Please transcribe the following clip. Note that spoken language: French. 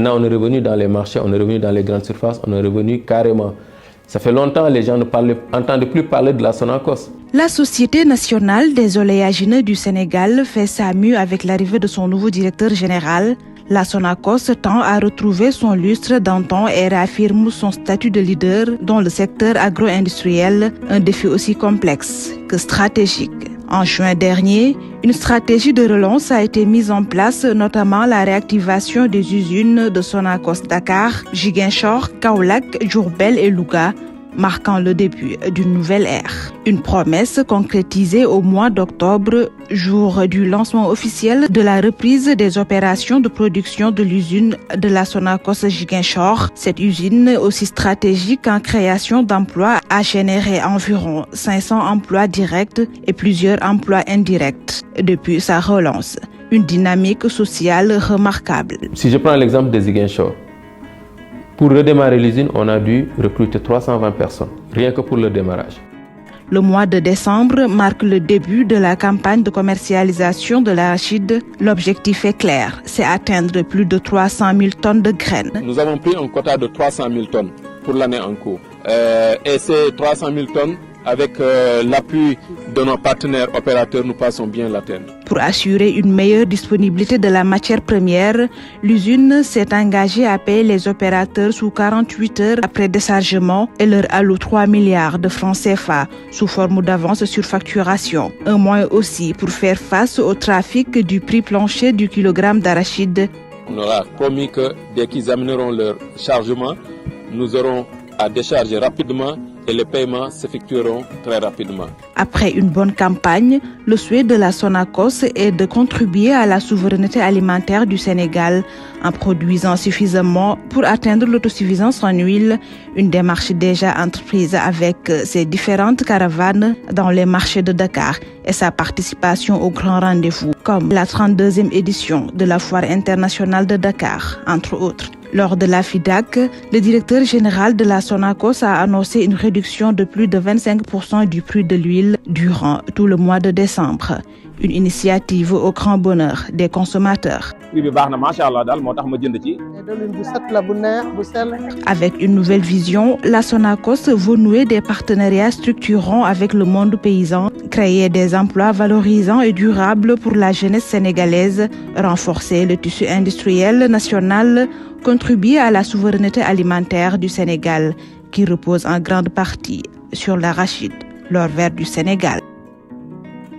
Maintenant, on est revenu dans les marchés, on est revenu dans les grandes surfaces, on est revenu carrément. Ça fait longtemps que les gens n'entendaient plus parler de la Sonacos. La Société nationale des oléagineux du Sénégal fait sa mue avec l'arrivée de son nouveau directeur général. La Sonacos tend à retrouver son lustre d'antan et réaffirme son statut de leader dans le secteur agro-industriel, un défi aussi complexe que stratégique. En juin dernier, une stratégie de relance a été mise en place, notamment la réactivation des usines de Sonacos Dakar, Ziguinchor, Kaolack, Diourbel et Louga, marquant le début d'une nouvelle ère. Une promesse concrétisée au mois d'octobre, jour du lancement officiel de la reprise des opérations de production de l'usine de la Sonacos Ziguinchor. Cette usine, aussi stratégique en création d'emplois, a généré environ 500 emplois directs et plusieurs emplois indirects depuis sa relance. Une dynamique sociale remarquable. Si je prends l'exemple de Ziguinchor, pour redémarrer l'usine, on a dû recruter 320 personnes, rien que pour le démarrage. Le mois de décembre marque le début de la campagne de commercialisation de l'arachide. L'objectif est clair, c'est atteindre plus de 300 000 tonnes de graines. Nous avons pris un quota de 300 000 tonnes pour l'année en cours. Et ces 300 000 tonnes, avec l'appui de nos partenaires opérateurs, nous passons bien l'atteindre. Pour assurer une meilleure disponibilité de la matière première, l'usine s'est engagée à payer les opérateurs sous 48 heures après déchargement et leur alloue 3 milliards de francs CFA sous forme d'avance sur facturation. Un moyen aussi pour faire face au trafic du prix plancher du kilogramme d'arachide. On aura promis que dès qu'ils amèneront leur chargement, nous aurons à décharger rapidement et les paiements s'effectueront très rapidement. Après une bonne campagne, le souhait de la Sonacos est de contribuer à la souveraineté alimentaire du Sénégal en produisant suffisamment pour atteindre l'autosuffisance en huile, une démarche déjà entreprise avec ses différentes caravanes dans les marchés de Dakar et sa participation aux grands rendez-vous comme la 32e édition de la Foire internationale de Dakar, entre autres. Lors de la FIDAC, le directeur général de la Sonacos a annoncé une réduction de plus de 25% du prix de l'huile durant tout le mois de décembre. Une initiative au grand bonheur des consommateurs. Avec une nouvelle vision, la Sonacos veut nouer des partenariats structurants avec le monde paysan, créer des emplois valorisants et durables pour la jeunesse sénégalaise, renforcer le tissu industriel national, contribuer à la souveraineté alimentaire du Sénégal, qui repose en grande partie sur l'arachide, l'or vert du Sénégal.